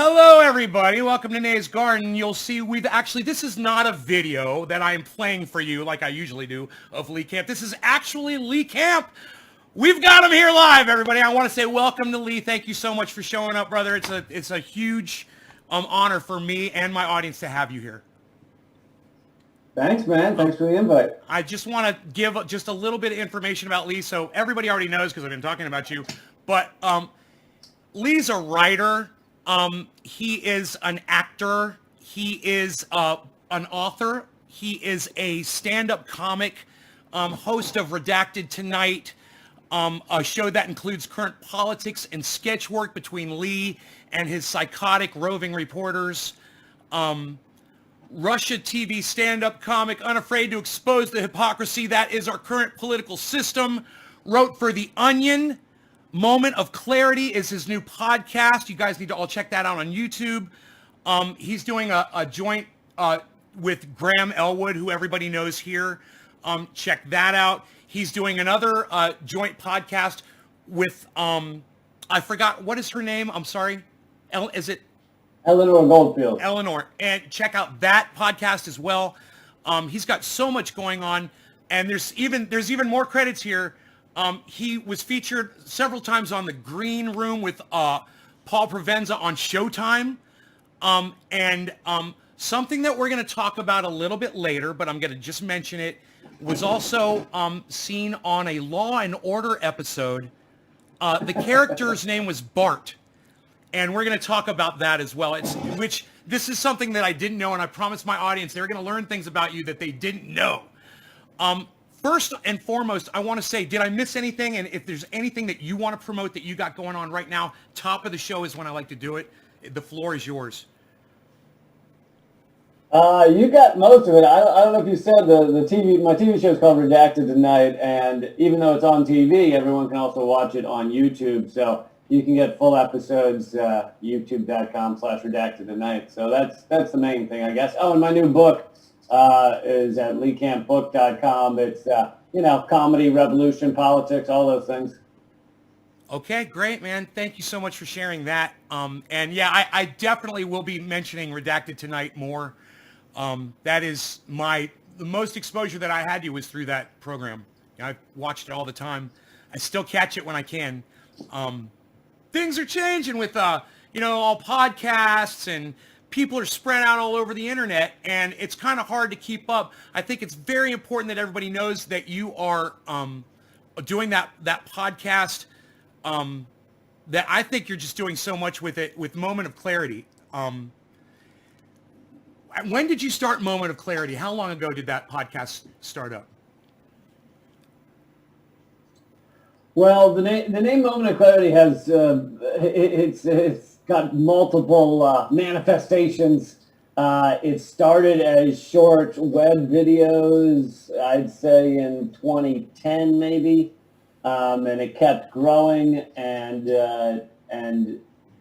Hello, everybody. Welcome to Nay's Garden. You'll see this is not a video that I'm playing for you like I usually do of Lee Camp. This is actually Lee Camp. We've got him here live, everybody. I want to say welcome to Lee. Thank you so much for showing up, brother. It's a huge honor for me and my audience to have you here. Thanks, man. Thanks for the invite. I just want to give just a little bit of information about Lee, so everybody already knows because I've been talking about you. But Lee's a writer. He is an actor. He is an author. He is a stand-up comic, host of Redacted Tonight, a show that includes current politics and sketch work between Lee and his psychotic roving reporters. Russia TV stand-up comic, unafraid to expose the hypocrisy that is our current political system. Wrote for The Onion. Moment of Clarity is his new podcast. You guys need to all check that out on YouTube. He's doing a joint with Graham Elwood, who everybody knows here. Check that out. He's doing another joint podcast with, I forgot, what is her name? I'm sorry. Is it? Eleanor Goldfield. Eleanor. And check out that podcast as well. He's got so much going on. And there's even more credits here. He was featured several times on The Green Room with Paul Provenza on Showtime. And something that we're going to talk about a little bit later, but I'm going to just mention it, was also seen on a Law and Order episode. The character's name was Bart. And we're going to talk about that as well. This is something that I didn't know, and I promised my audience they're going to learn things about you that they didn't know. First and foremost, I want to say, did I miss anything? And if there's anything that you want to promote that you got going on right now, top of the show is when I like to do it. The floor is yours. You got most of it. I don't know if you said my TV show is called Redacted Tonight, and even though it's on TV, everyone can also watch it on YouTube. So you can get full episodes, youtube.com/Redacted Tonight. So that's the main thing, I guess. Oh, and my new book is at leecampbook.com. It's, comedy, revolution, politics, all those things. Okay, great, man. Thank you so much for sharing that. And yeah, I definitely will be mentioning Redacted Tonight more. That is the most exposure that I had to you was through that program. I've watched it all the time. I still catch it when I can. Things are changing with, all podcasts, and people are spread out all over the internet, and it's kind of hard to keep up. I think it's very important that everybody knows that you are doing that podcast, that I think you're just doing so much with it, with Moment of Clarity. When did you start Moment of Clarity? How long ago did that podcast start up? Well, the name Moment of Clarity has it's got multiple manifestations. It started as short web videos, I'd say in 2010 maybe, and it kept growing, and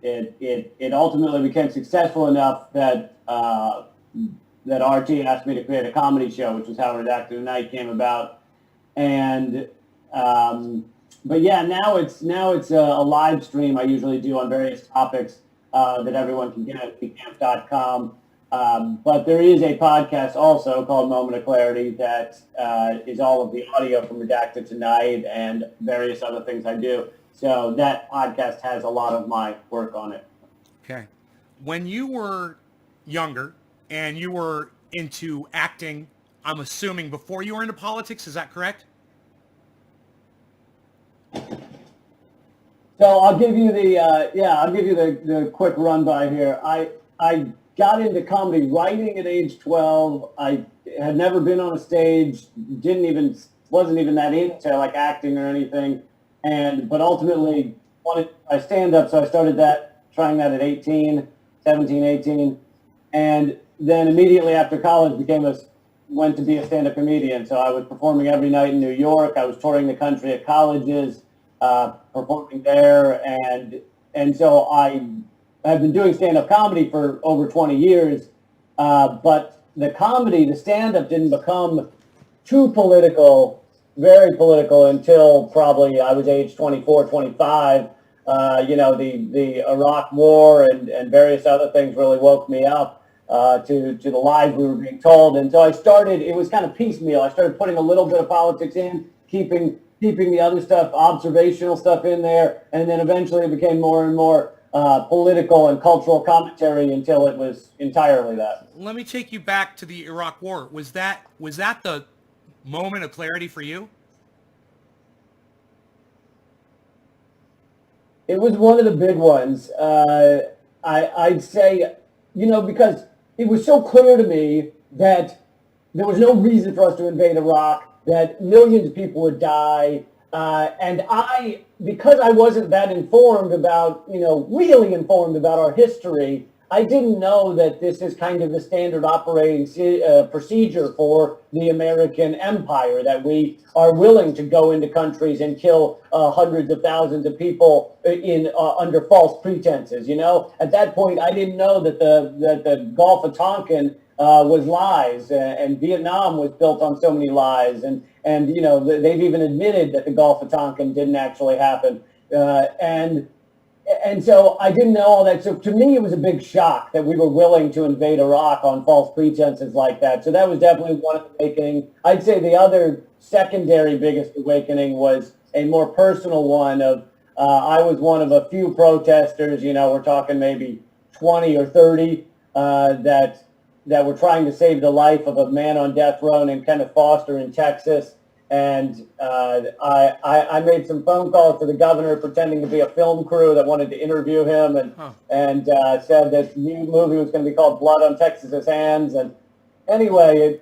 it ultimately became successful enough that RT asked me to create a comedy show, which is how Redacted Tonight came about, and. But yeah, now it's a live stream I usually do on various topics that everyone can get at leecamp.com. But there is a podcast also called Moment of Clarity that is all of the audio from Redacted Tonight and various other things I do. So that podcast has a lot of my work on it. Okay. When you were younger and you were into acting, I'm assuming before you were into politics, is that correct? So I'll give you the quick run by here. I got into comedy writing at age 12. I had never been on a stage, wasn't even that into like acting or anything, but ultimately wanted to stand up, so I started trying that at 17, 18, and then immediately after college went to be a stand-up comedian. So I was performing every night in New York. I was touring the country at colleges, performing there, and so I have been doing stand-up comedy for over 20 years, but the stand-up didn't become too political, very political, until probably I was age 24, 25, the Iraq War and various other things really woke me up to the lies we were being told. And so it was kind of piecemeal. I started putting a little bit of politics in, keeping the other stuff, observational stuff in there, and then eventually it became more and more political and cultural commentary until it was entirely that. Let me take you back to the Iraq War. Was that the moment of clarity for you? It was one of the big ones. I'd say, because it was so clear to me that there was no reason for us to invade Iraq, that millions of people would die. And because I wasn't that informed about, really informed about our history, I didn't know that this is kind of the standard operating procedure for the American empire, that we are willing to go into countries and kill hundreds of thousands of people under false pretenses. At that point, I didn't know that the Gulf of Tonkin was lies, and Vietnam was built on so many lies, and they've even admitted that the Gulf of Tonkin didn't actually happen, and so I didn't know all that. So to me, it was a big shock that we were willing to invade Iraq on false pretenses like that. So that was definitely one awakening. I'd say the other secondary biggest awakening was a more personal one of I was one of a few protesters, we're talking maybe 20 or 30 that were trying to save the life of a man on death row named Kenneth Foster in Texas. And I made some phone calls to the governor pretending to be a film crew that wanted to interview him and said that the new movie was going to be called Blood on Texas's Hands. And anyway,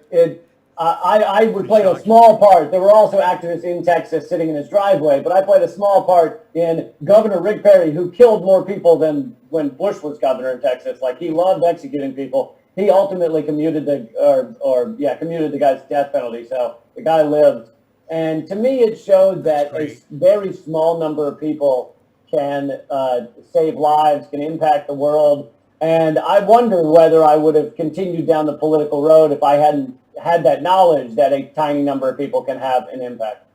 I would play a small part. There were also activists in Texas sitting in his driveway, but I played a small part in Governor Rick Perry, who killed more people than when Bush was governor in Texas. Like, he loved executing people. He ultimately commuted the guy's death penalty. So the guy lived. And to me, it showed that a very small number of people can save lives, can impact the world. And I wonder whether I would have continued down the political road if I hadn't had that knowledge that a tiny number of people can have an impact.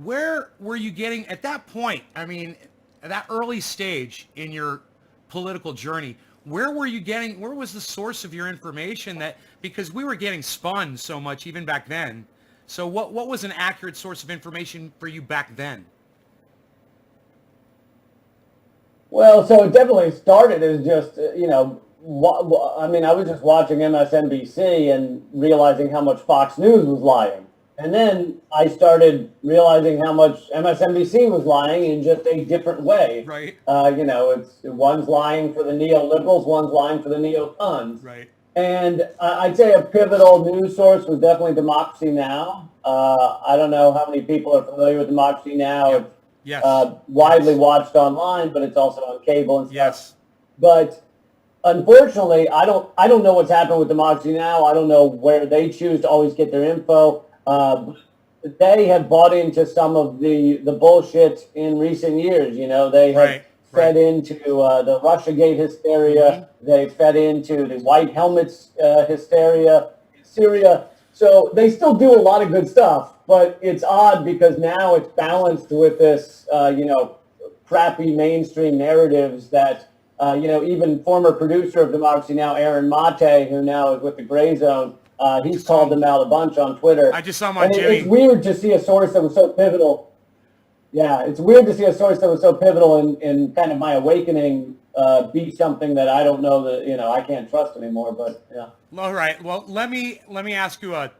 Where were you getting at that point? I mean, at that early stage in your political journey, where was the source of your information because we were getting spun so much even back then. So what was an accurate source of information for you back then? Well, so it definitely started as just, I was just watching MSNBC and realizing how much Fox News was lying. And then I started realizing how much MSNBC was lying in just a different way. Right. One's lying for the neoliberals, one's lying for the neocons. Right. And I'd say a pivotal news source was definitely Democracy Now! I don't know how many people are familiar with Democracy Now! Yep. Yes. It's widely watched online, but it's also on cable and stuff. Yes. But unfortunately, I don't know what's happened with Democracy Now! I don't know where they choose to always get their info. They have bought into some of the bullshit in recent years. They have fed into the Russiagate hysteria. Mm-hmm. They fed into the white helmets hysteria in Syria. So they still do a lot of good stuff, but it's odd because now it's balanced with this, crappy mainstream narratives that, even former producer of Democracy Now!, Aaron Mate, who now is with the Gray Zone, he's called them out a bunch on Twitter. I just saw him on Jimmy. It's weird to see a source that was so pivotal. Yeah, it's weird to see a source that was so pivotal in kind of my awakening be something that I don't know that, I can't trust anymore, but yeah. All right. Well, let me ask you a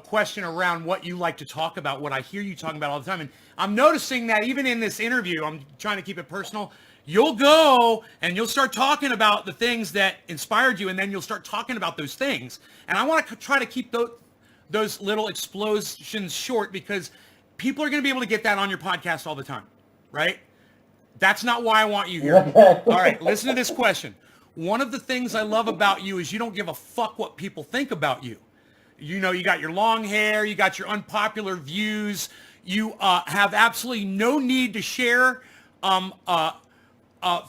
question around what you like to talk about, what I hear you talking about all the time. And I'm noticing that even in this interview, I'm trying to keep it personal, you'll go and you'll start talking about the things that inspired you, and then you'll start talking about those things. And I want to try to keep those little explosions short because people are going to be able to get that on your podcast all the time, right? That's not why I want you here. All right, listen to this question. One of the things I love about you is you don't give a fuck what people think about you. You got your long hair, you got your unpopular views, you have absolutely no need to share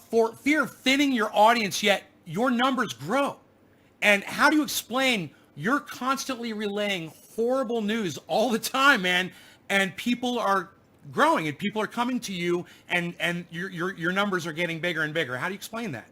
for fear of thinning your audience, yet your numbers grow. And how do you explain you're constantly relaying horrible news all the time, man, and people are growing and people are coming to you and your numbers are getting bigger and bigger. How do you explain that?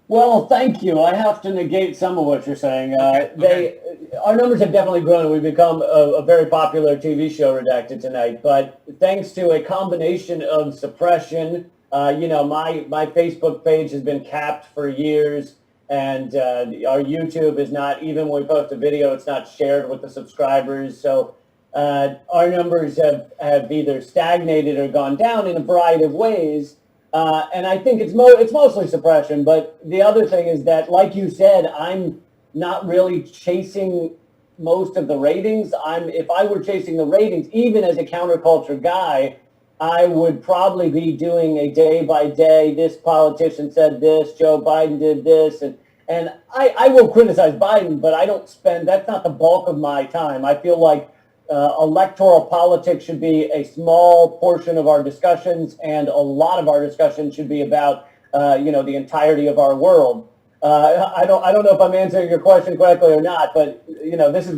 Well, thank you. I have to negate some of what you're saying. Okay. Our numbers have definitely grown. We've become a very popular TV show, Redacted Tonight. But thanks to a combination of suppression, my Facebook page has been capped for years, and our YouTube is not, even when we post a video, it's not shared with the subscribers. So our numbers have either stagnated or gone down in a variety of ways. And I think it's mostly suppression. But the other thing is that, like you said, I'm not really chasing most of the ratings. If I were chasing the ratings, even as a counterculture guy, I would probably be doing a day by day. This politician said this. Joe Biden did this, and I will criticize Biden, but I don't spend. That's not the bulk of my time. I feel like electoral politics should be a small portion of our discussions, and a lot of our discussions should be about the entirety of our world. I don't know if I'm answering your question correctly or not, but this is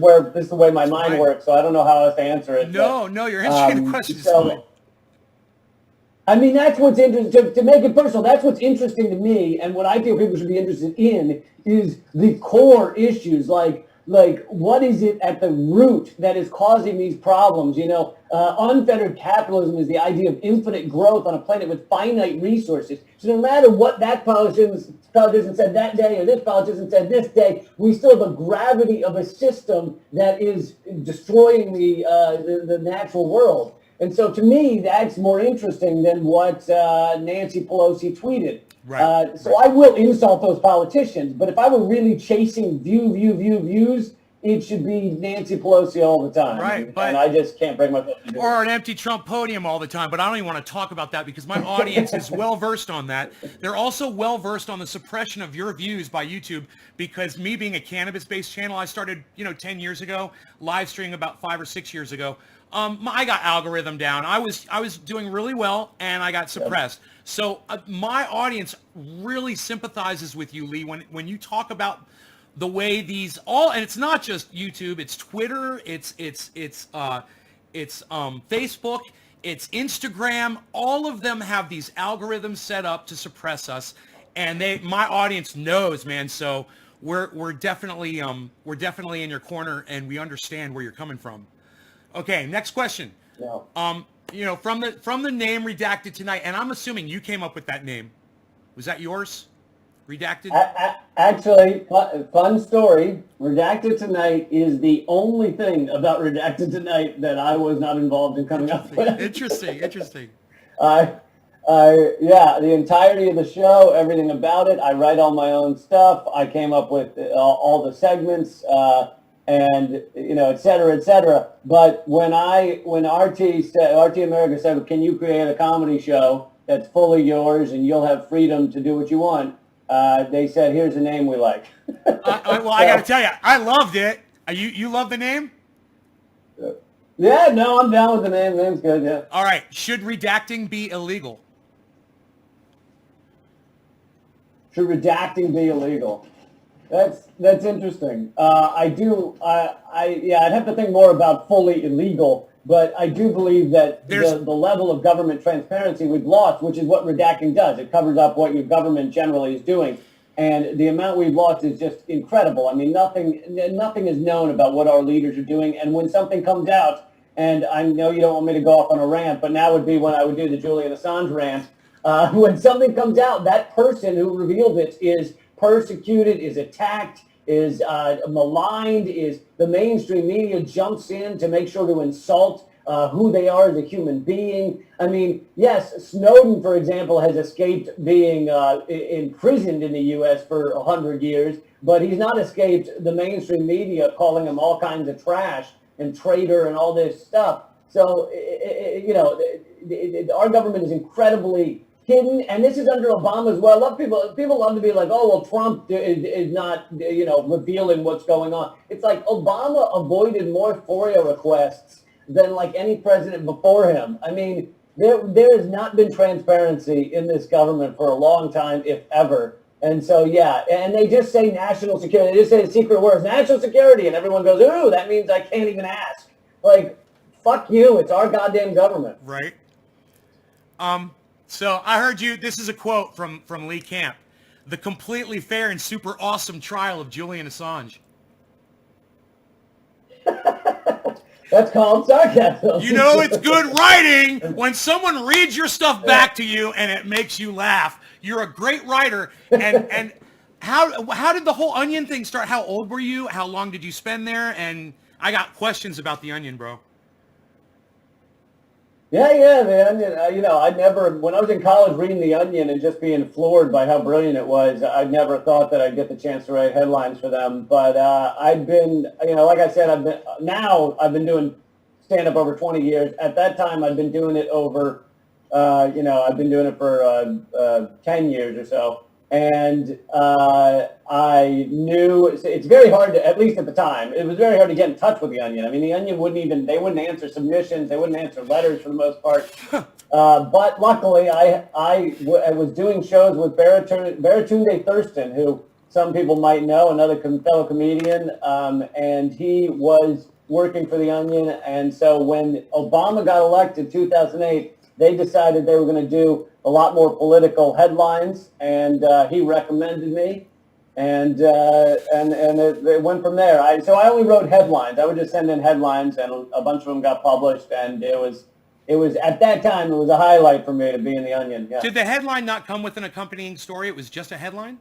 the way my mind works, so I don't know how else to answer it. No, you're answering the question. So, I mean, that's what's interesting. To make it personal, that's what's interesting to me, and what I feel people should be interested in is the core issues, like what is it at the root that is causing these problems? Unfettered capitalism is the idea of infinite growth on a planet with finite resources. So no matter what that politician said that day or this politician said this day, we still have a gravity of a system that is destroying the natural world. And so to me, that's more interesting than what Nancy Pelosi tweeted. Right. I will insult those politicians, but if I were really chasing views, it should be Nancy Pelosi all the time. Right, and I just can't bring myself to do it. Or an empty Trump podium all the time, but I don't even want to talk about that because my audience is well-versed on that. They're also well-versed on the suppression of your views by YouTube because me being a cannabis-based channel, I started, 10 years ago, live streaming about 5 or 6 years ago. I got algorithm down. I was doing really well, and I got suppressed. So my audience really sympathizes with you, Lee, when you talk about the way and it's not just YouTube, it's Twitter, it's Facebook, it's Instagram. All of them have these algorithms set up to suppress us, and my audience knows, man. So we're definitely in your corner, and we understand where you're coming from. Okay, next question. Yeah. From the name Redacted Tonight, and I'm assuming you came up with that name. Was that yours? Redacted? Actually, fun story. Redacted Tonight is the only thing about Redacted Tonight that I was not involved in coming up with. Interesting. The entirety of the show, everything about it. I write all my own stuff. I came up with all the segments. And et cetera, et cetera. But when RT America said, "Can you create a comedy show that's fully yours and you'll have freedom to do what you want?" They said, "Here's a name we like." I got to tell you, I loved it. You love the name? Yeah, no, I'm down with the name. The name's good. Yeah. All right. Should redacting be illegal? Should redacting be illegal? That's interesting. I'd have to think more about fully illegal, but I do believe that the level of government transparency we've lost, which is what redacting does. It covers up what your government generally is doing. And the amount we've lost is just incredible. I mean, nothing is known about what our leaders are doing. And when something comes out, and I know you don't want me to go off on a rant, but now would be when I would do the Julian Assange rant. When something comes out, that person who revealed it is persecuted, is attacked, is maligned, is the mainstream media jumps in to make sure to insult who they are as a human being. I mean, yes, Snowden, for example, has escaped being imprisoned in the U.S. for 100 years, but he's not escaped the mainstream media calling him all kinds of trash and traitor and all this stuff. So, our government is incredibly hidden, and this is under Obama as well. People love to be like, oh, well, Trump is not, revealing what's going on. It's like Obama avoided more FOIA requests than like any president before him. I mean, there has not been transparency in this government for a long time, if ever. And so, yeah, and they just say national security. They just say the secret words, national security, and everyone goes, ooh, that means I can't even ask. Like, fuck you. It's our goddamn government. Right. So I heard you. This is a quote from Lee Camp. The completely fair and super awesome trial of Julian Assange. That's called sarcasm. You know it's good writing when someone reads your stuff back to you and it makes you laugh. You're a great writer. And how did the whole Onion thing start? How old were you? How long did you spend there? And I got questions about the Onion, bro. Yeah, the Onion. When I was in college reading the Onion and just being floored by how brilliant it was, I never thought that I'd get the chance to write headlines for them. But I'd been, like I said, I've been doing stand-up over 20 years. At that time, I'd been doing it over, I've been doing it for 10 years or so. And I knew it's very hard to, at least at the time, it was very hard to get in touch with the Onion. I mean, the Onion wouldn't answer submissions. They wouldn't answer letters for the most part. But luckily, I was doing shows with Baratunde Thurston, who some people might know, another fellow comedian, and he was working for the Onion. And so when Obama got elected in 2008, they decided they were going to do a lot more political headlines, and he recommended me, and it went from there. So I only wrote headlines. I would just send in headlines, and a bunch of them got published, and it was at that time it was a highlight for me to be in the Onion. Yeah. Did the headline not come with an accompanying story? It was just a headline?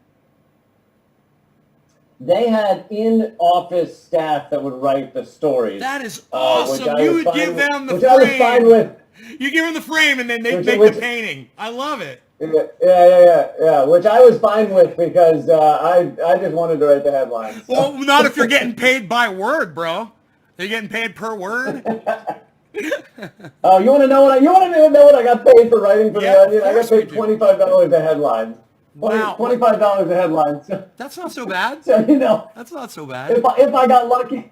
They had in-office staff that would write the stories. That is awesome. You would give them the frame. Which I was fine with. You give them the frame, and then they make the painting. I love it. Yeah. Which I was fine with because I just wanted to write the headlines. So. Well, not if you're getting paid by word, bro. They're getting paid per word. Oh, you want to know what I got paid for writing for the Onion? I got paid $25 a headline. Wow. $25 a headline. So, that's not so bad. So that's not so bad. If I got lucky,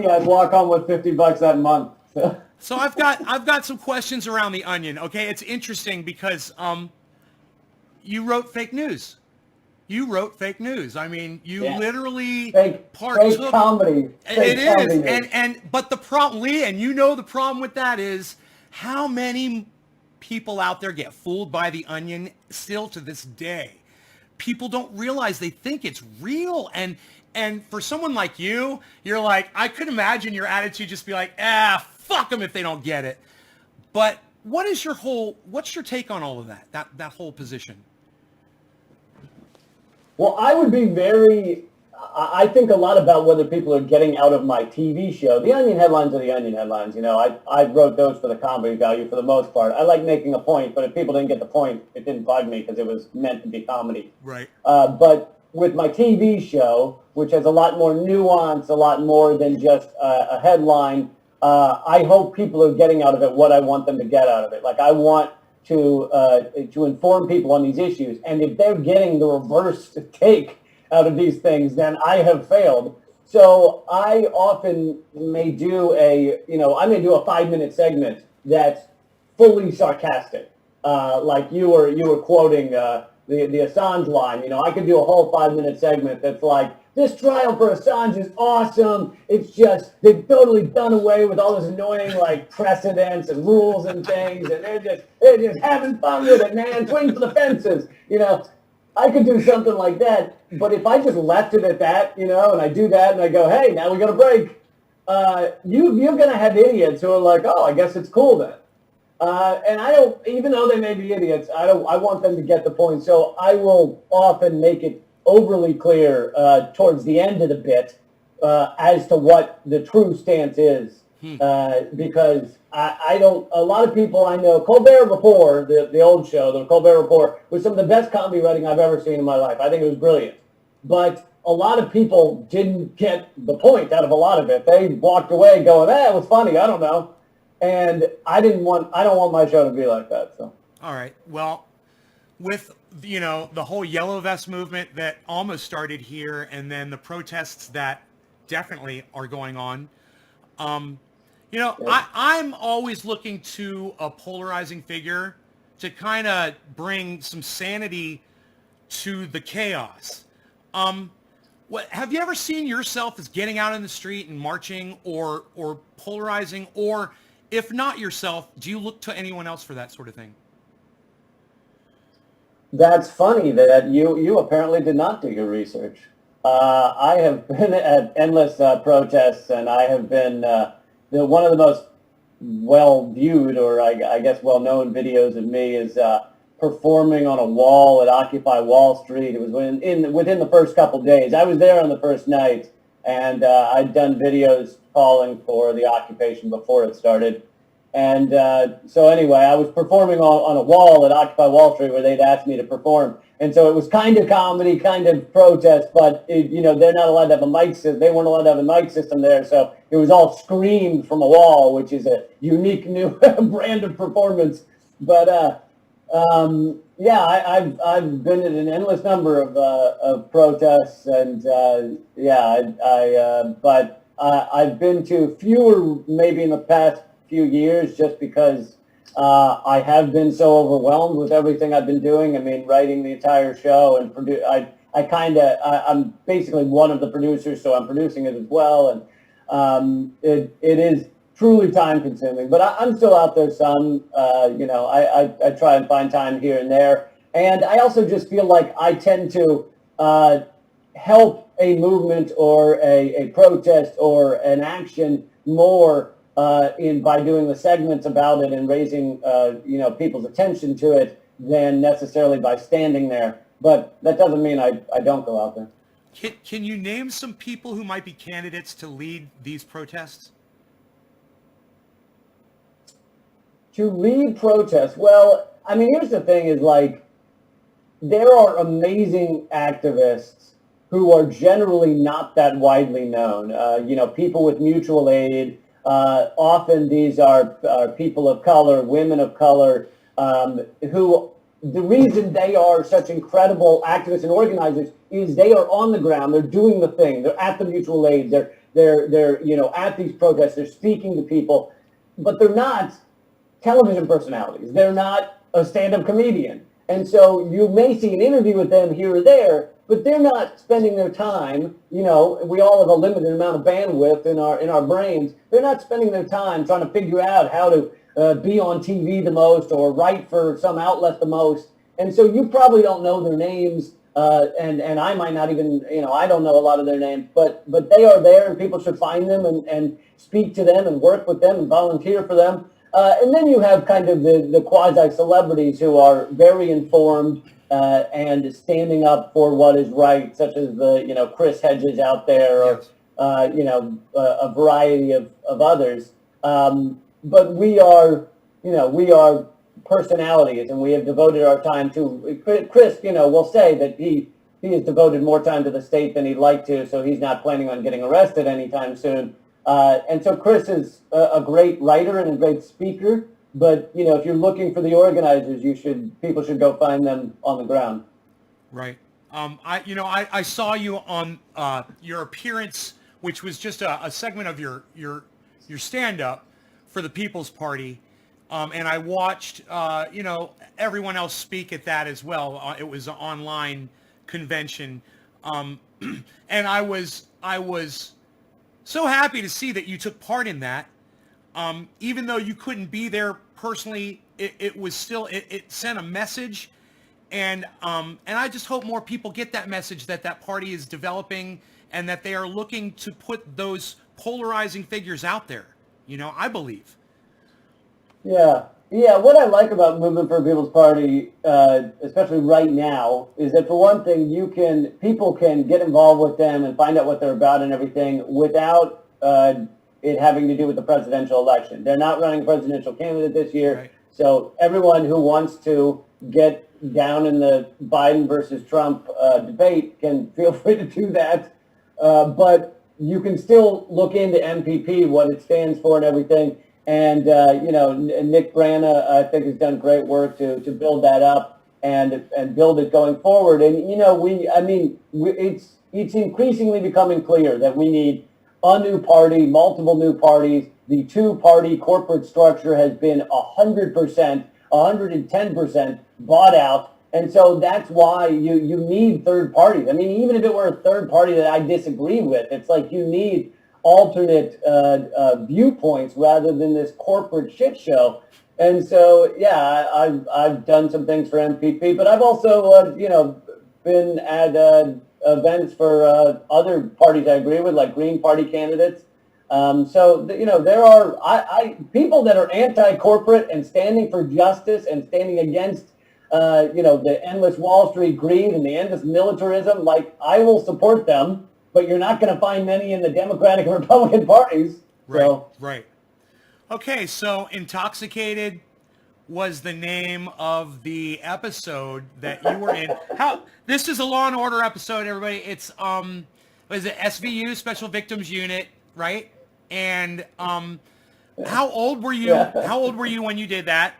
I'd walk home with $50 that month. So I've got some questions around the Onion. Okay, it's interesting because you wrote fake news. I mean, you literally partook. Fake comedy. It is, but the problem, Lee, and you know the problem with that is how many people out there get fooled by the Onion still to this day. People don't realize, they think it's real, and for someone like you, you're like, I could imagine your attitude just be like, fuck them if they don't get it. But what's your take on all of that whole position? Well, I would be I think a lot about whether people are getting out of my TV show. The Onion headlines are the Onion headlines. I wrote those for the comedy value for the most part. I like making a point, but if people didn't get the point, it didn't bug me because it was meant to be comedy. Right. But with my TV show, which has a lot more nuance, a lot more than just a headline, I hope people are getting out of it what I want them to get out of it. Like, I want to inform people on these issues, and if they're getting the reverse take out of these things, then I have failed. So I often may do a 5-minute segment that's fully sarcastic, like you were quoting the Assange line. I could do a whole 5-minute segment that's like, this trial for Assange is awesome. It's just, they've totally done away with all this annoying precedents and rules and things, and they're just having fun with it, man. Swing for the fences. I could do something like that, but if I just left it at that, and I do that and I go, hey, now we got a break, you're going to have idiots who are like, oh, I guess it's cool then. And I don't, even though they may be idiots, I want them to get the point. So I will often make it overly clear towards the end of the bit as to what the true stance is. Because I don't, a lot of people I know, Colbert Report, the old show, the Colbert Report, was some of the best comedy writing I've ever seen in my life. I think it was brilliant. But a lot of people didn't get the point out of a lot of it. They walked away going, it was funny, I don't know. And I don't want my show to be like that. So. All right. Well, with, the whole Yellow Vest movement that almost started here, and then the protests that definitely are going on, I'm always looking to a polarizing figure to kind of bring some sanity to the chaos. What have you ever seen yourself as getting out in the street and marching or polarizing, or if not yourself, do you look to anyone else for that sort of thing? That's funny that you apparently did not do your research. I have been at endless protests, and I have been one of the most well-viewed, or I guess well-known videos of me is performing on a wall at Occupy Wall Street. It was within the first couple days. I was there on the first night, and I'd done videos calling for the occupation before it started. And so anyway, I was performing on a wall at Occupy Wall Street where they'd asked me to perform. And so it was kind of comedy, kind of protest, but they're not allowed to have a mic system. They weren't allowed to have a mic system there. So it was all screamed from a wall, which is a unique new brand of performance. But I've been at an endless number of protests, and but I've been to fewer maybe in the past few years, just because I have been so overwhelmed with everything I've been doing. I mean, writing the entire show and I'm basically one of the producers, so I'm producing it as well, and it is truly time consuming, but I'm still out there some. I try and find time here and there, and I also just feel like I tend to help a movement or a protest or an action more by doing the segments about it and raising people's attention to it than necessarily by standing there. But that doesn't mean I don't go out there. Can you name some people who might be candidates to lead these protests? To lead protests, well, I mean, here's the thing: is like there are amazing activists who are generally not that widely known. People with mutual aid. Often these are people of color, women of color, who the reason they are such incredible activists and organizers is they are on the ground. They're doing the thing. They're at the mutual aid. They're at these protests. They're speaking to people, but they're not television personalities. They're not a stand-up comedian. And so you may see an interview with them here or there, but they're not spending their time, we all have a limited amount of bandwidth in our brains. They're not spending their time trying to figure out how to be on TV the most or write for some outlet the most. And so you probably don't know their names, and I might not even, I don't know a lot of their names, but they are there, and people should find them and speak to them and work with them and volunteer for them. And then you have kind of the quasi-celebrities who are very informed and standing up for what is right, such as the Chris Hedges out there, or yes. A variety of others. But we are personalities, and we have devoted our time to Chris. Will say that he has devoted more time to the state than he'd like to, so he's not planning on getting arrested anytime soon. And so Chris is a great writer and a great speaker, but if you're looking for the organizers, people should go find them on the ground. Right. I saw you on your appearance, which was just a segment of your stand-up for the People's Party, and I watched everyone else speak at that as well. It was an online convention, and I was so happy to see that you took part in that. Even though you couldn't be there personally, it was still, it sent a message. And I just hope more people get that message that party is developing and that they are looking to put those polarizing figures out there. I believe. Yeah. What I like about Movement for a People's Party, especially right now, is that for one thing, people can get involved with them and find out what they're about and everything without it having to do with the presidential election. They're not running a presidential candidate this year, right. So everyone who wants to get down in the Biden versus Trump debate can feel free to do that. But you can still look into MPP, what it stands for and everything. And, Nick Brana, I think, has done great work to build that up and build it going forward. And, it's increasingly becoming clear that we need a new party, multiple new parties. The two-party corporate structure has been 100%, 110% bought out, And so that's why you need third parties. I mean, even if it were a third party that I disagree with, it's like you need alternate viewpoints rather than this corporate shit show. And so, yeah, I've done some things for MPP, but I've also, been at events for other parties I agree with, like Green Party candidates. There are people that are anti-corporate and standing for justice and standing against the endless Wall Street greed and the endless militarism. Like, I will support them, but you're not going to find many in the Democratic and Republican parties. Right. Okay, so Intoxicated was the name of the episode that you were in. This is a Law and Order episode, everybody. It's what is it, SVU, Special Victims Unit, right? And how old were you? Yeah. How old were you when you did that?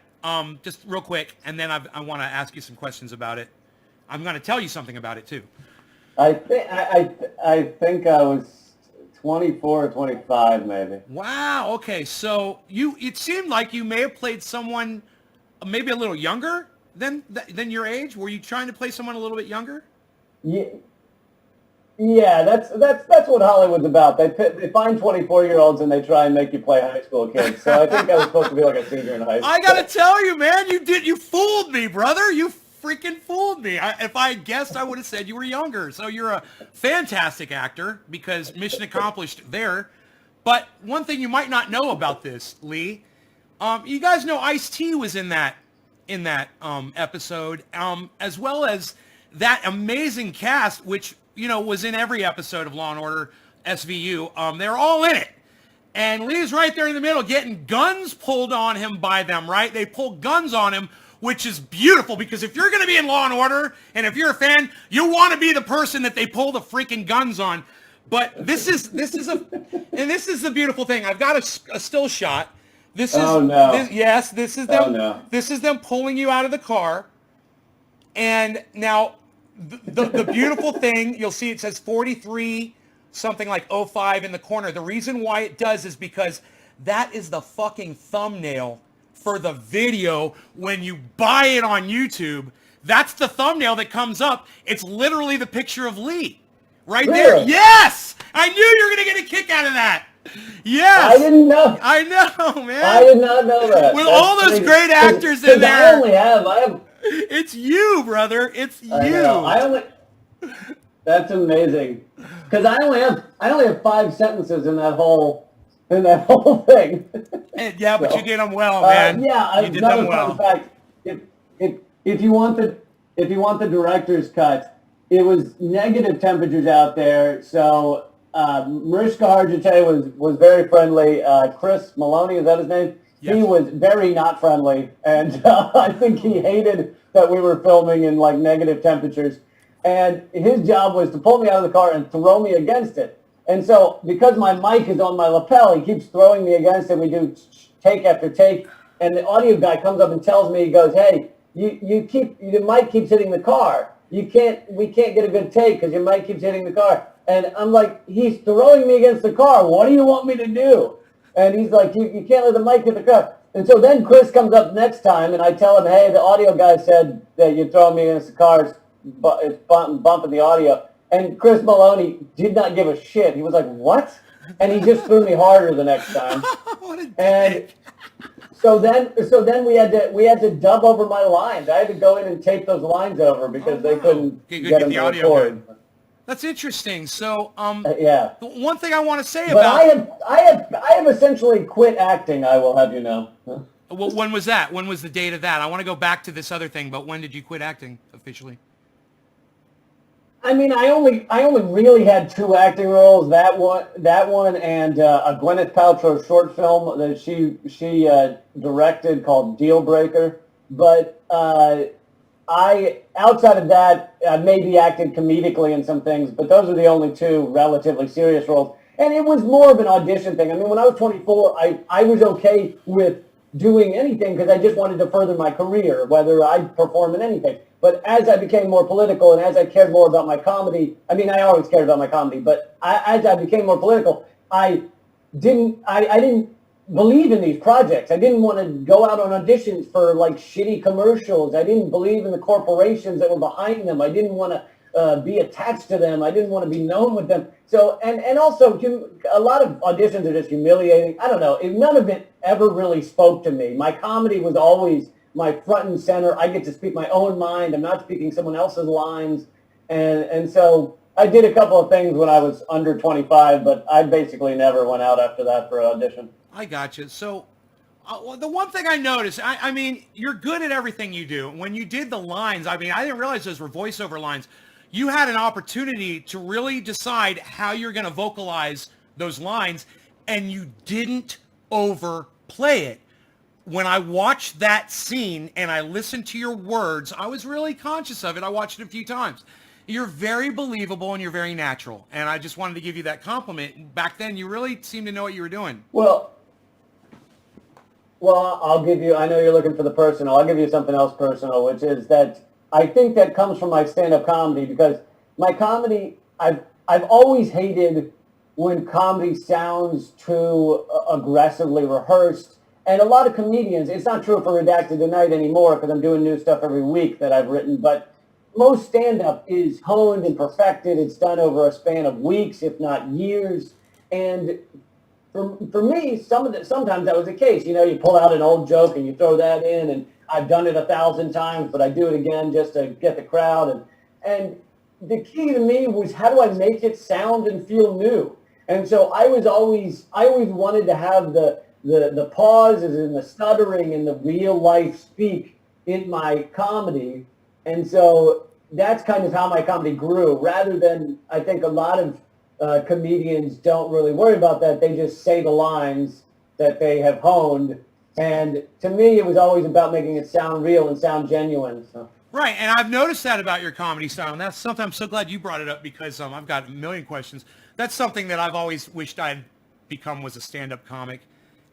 Just real quick, and then I want to ask you some questions about it. I'm going to tell you something about it too. I think I was 24 or 25, maybe. Wow. Okay. So it seemed like you may have played someone maybe a little younger than your age. Were you trying to play someone a little bit younger? Yeah, that's what Hollywood's about. They find 24-year-olds and they try and make you play high school kids. So I think I was supposed to be like a senior in high school. I gotta tell you, man, you fooled me, brother. You freaking fooled me. If I had guessed, I would have said you were younger. So you're a fantastic actor, because mission accomplished there. But one thing you might not know about this, Lee, you guys know Ice-T was in that episode, as well as that amazing cast, which was in every episode of Law and Order SVU. They're all in it. And Lee's right there in the middle getting guns pulled on him by them, right? They pull guns on him, which is beautiful, because if you're going to be in Law and Order, and if you're a fan, you want to be the person that they pull the freaking guns on. But this is the beautiful thing. I've got a still shot. This is this is them. Oh, no. This is them pulling you out of the car. And now the beautiful thing, you'll see it says 43 something like 05 in the corner. The reason why it does is because that is the fucking thumbnail for the video when you buy it on YouTube. That's the thumbnail that comes up. It's literally the picture of Lee right there. Yes! I knew you were going to get a kick out of that. Yes. I didn't know. I know, man. I did not know that. With all those great actors in there. I have. It's you, brother. It's you. That's amazing. Because I only have 5 sentences in that whole thing. Yeah, but you did them well, man. You did them well. In fact, if you want the director's cut, it was negative temperatures out there. So Mariska Hargitay was very friendly. Chris Maloney, is that his name? Yes. He was very not friendly, and I think he hated that we were filming in like negative temperatures. And his job was to pull me out of the car and throw me against it. And so because my mic is on my lapel, he keeps throwing me against it. We do take after take, and the audio guy comes up and tells me, he goes, "Hey, the mic keeps hitting the car. We can't get a good take because your mic keeps hitting the car." And I'm like, "He's throwing me against the car. What do you want me to do?" And he's like, you can't let the mic hit the car. And so then Chris comes up next time, and I tell him, "Hey, the audio guy said that you're throwing me against the car. It's bumping the audio." And Chris Maloney did not give a shit. He was like, "What?" And he just threw me harder the next time. What a dick. And so then we had to dub over my lines. I had to go in and tape those lines over because they couldn't get them the to audio record. That's interesting. So, yeah. One thing I want to say but about I have essentially quit acting. I will have you know. Well, when was that? When was the date of that? I want to go back to this other thing, but when did you quit acting officially? I mean, I only really had 2 acting roles. That one, and a Gwyneth Paltrow short film that she directed called Deal Breaker. But outside of that, maybe acted comedically in some things. But those are the only 2 relatively serious roles. And it was more of an audition thing. I mean, when I was 24, I was okay with doing anything because I just wanted to further my career, whether I perform in anything. But as I became more political and as I cared more about my comedy, I mean, I always cared about my comedy, but as I became more political, I didn't believe in these projects. I didn't want to go out on auditions for like shitty commercials. I didn't believe in the corporations that were behind them. I didn't want to be attached to them. I didn't want to be known with them. So, and also a lot of auditions are just humiliating. I don't know. None of it ever really spoke to me. My comedy was always my front and center. I get to speak my own mind. I'm not speaking someone else's lines. And so I did a couple of things when I was under 25, but I basically never went out after that for an audition. I got you. So well, the one thing I noticed, I mean, you're good at everything you do. When you did the lines, I mean, I didn't realize those were voiceover lines. You had an opportunity to really decide how you're going to vocalize those lines, and you didn't overplay it. When I watched that scene and I listened to your words, I was really conscious of it. I watched it a few times. You're very believable and you're very natural. And I just wanted to give you that compliment. Back then, you really seemed to know what you were doing. Well, I'll give you, I know you're looking for the personal. I'll give you something else personal, which is that I think that comes from my stand-up comedy, because my comedy, I've always hated when comedy sounds too aggressively rehearsed. And a lot of comedians, it's not true for Redacted Tonight anymore because I'm doing new stuff every week that I've written, but most stand-up is honed and perfected. It's done over a span of weeks, if not years. And for me, sometimes that was the case. You know, you pull out an old joke and you throw that in, and I've done it 1,000 times, but I do it again just to get the crowd. And the key to me was, how do I make it sound and feel new? And so I always wanted to have the pauses and the stuttering and the real life speak in my comedy. And so that's kind of how my comedy grew, rather than, I think a lot of comedians don't really worry about that. They just say the lines that they have honed. And to me, it was always about making it sound real and sound genuine. So. Right, and I've noticed that about your comedy style, and that's something I'm so glad you brought it up, because I've got a million questions. That's something that I've always wished I'd become, was a stand-up comic,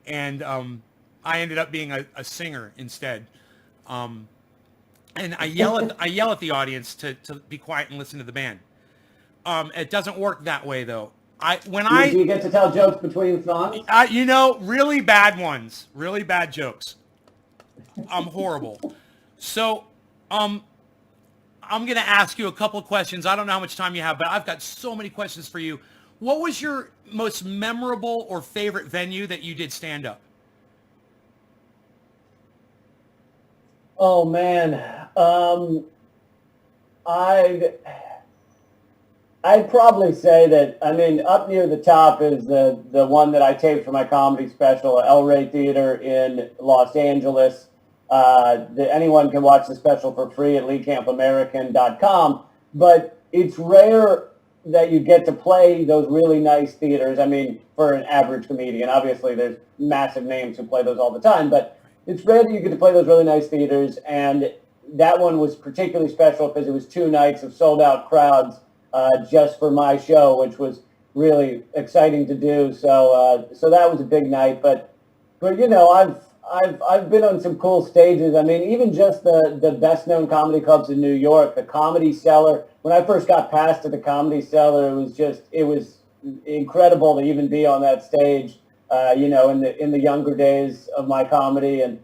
and I ended up being a singer instead. And I yell at the audience to be quiet and listen to the band. It doesn't work that way though. Do you get to tell jokes between songs? Really bad ones, really bad jokes. I'm horrible. So, I'm going to ask you a couple of questions. I don't know how much time you have, but I've got so many questions for you. What was your most memorable or favorite venue that you did stand up? Oh man. I'd probably say that, I mean, up near the top is the one that I taped for my comedy special at El Rey Theater in Los Angeles. Anyone can watch the special for free at LeeCampAmerican.com, but it's rare that you get to play those really nice theaters. I mean, for an average comedian, obviously there's massive names who play those all the time, but it's rare that you get to play those really nice theaters, and that one was particularly special because it was 2 nights of sold-out crowds just for my show, which was really exciting to do. So that was a big night. But you know, I've been on some cool stages. I mean, even just the best known comedy clubs in New York, the Comedy Cellar. When I first got passed to the Comedy Cellar, it was incredible to even be on that stage. You know, in the younger days of my comedy, and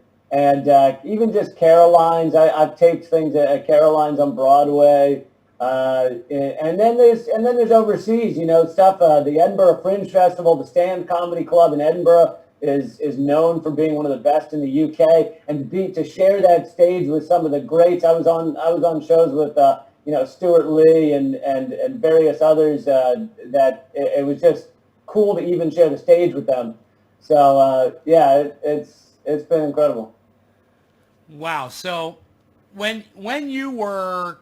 even just Caroline's. I've taped things at Caroline's on Broadway. And then there's overseas, you know, stuff. The Edinburgh Fringe Festival, the Stand Comedy Club in Edinburgh is known for being one of the best in the UK, and to share that stage with some of the greats. I was on shows with you know, Stuart Lee and various others. That it was just cool to even share the stage with them. So yeah, it's been incredible. Wow. So when you were,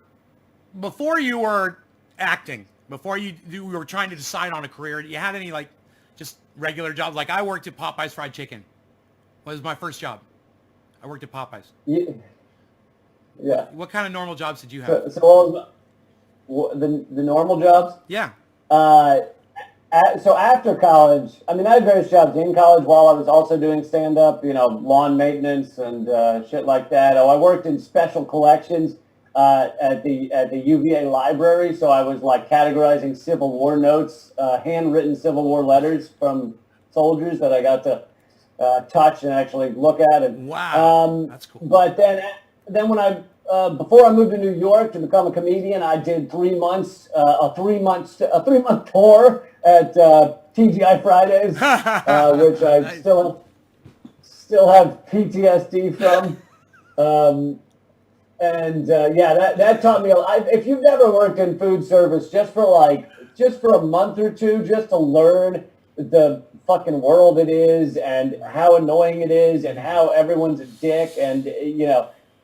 before you were acting, before you were trying to decide on a career, you had any like just regular jobs? Like I worked at Popeye's Fried Chicken. That was my first job. I worked at Popeye's. Yeah. What kind of normal jobs did you have? So the normal jobs? Yeah. So after college, I mean, I had various jobs in college while I was also doing stand-up, you know, lawn maintenance and shit like that. Oh, I worked in special collections at the UVA library, so I was like categorizing Civil War notes, handwritten Civil War letters from soldiers that I got to touch and actually look at. And, Wow, that's cool. But then when I before I moved to New York to become a comedian, I did 3 months, a 3 month tour at TGI Fridays, which I Nice. still have PTSD from. That taught me a lot. If you've never worked in food service, just for a month or two, just to learn the fucking world it is and how annoying it is and how everyone's a dick and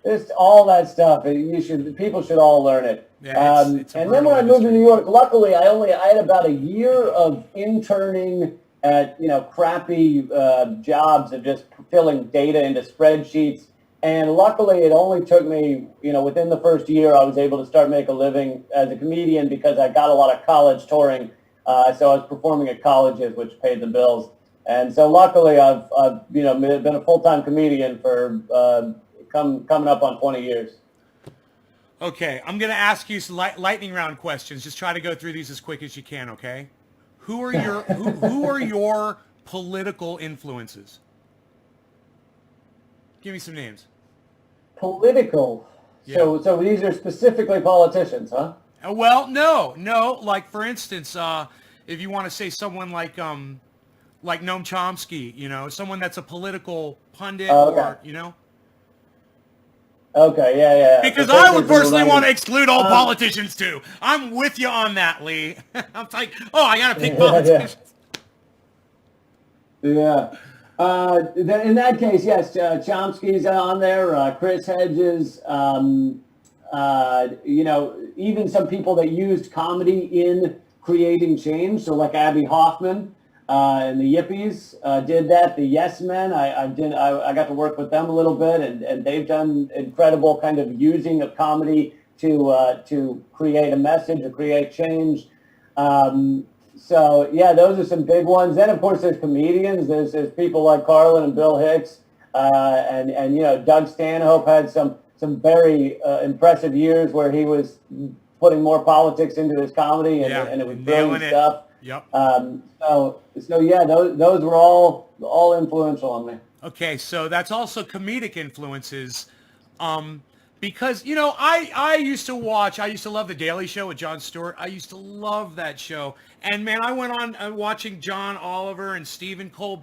just all that stuff. People should all learn it. Yeah, it's a and then when I moved to New York, luckily I had about a year of interning at crappy jobs of just filling data into spreadsheets. And luckily, it only took me, within the first year, I was able to start make a living as a comedian because I got a lot of college touring. So I was performing at colleges, which paid the bills. And so luckily, I've been a full-time comedian for coming up on 20 years. Okay, I'm going to ask you some lightning round questions. Just try to go through these as quick as you can, okay? Who are your political influences? Give me some names. Political. Yeah. So these are specifically politicians, huh? Well, no. Like for instance, if you want to say someone like Noam Chomsky, someone that's a political pundit, or Okay, yeah. Because I would personally want to exclude all politicians too. I'm with you on that, Lee. I'm like, I gotta pick politicians. Yeah. In that case, yes, Chomsky's on there, Chris Hedges, even some people that used comedy in creating change. So like Abby Hoffman and the Yippies did that. The Yes Men, I got to work with them a little bit, and they've done incredible kind of using of comedy to create a message or create change. So yeah, those are some big ones. Then of course there's comedians. There's people like Carlin and Bill Hicks, and Doug Stanhope had some very impressive years where he was putting more politics into his comedy, and it was brilliant stuff. Yep. So yeah, those were all influential on me. Okay, so that's also comedic influences. Because, I used to love The Daily Show with Jon Stewart. I used to love that show. And man, I went on watching John Oliver and Stephen Colbert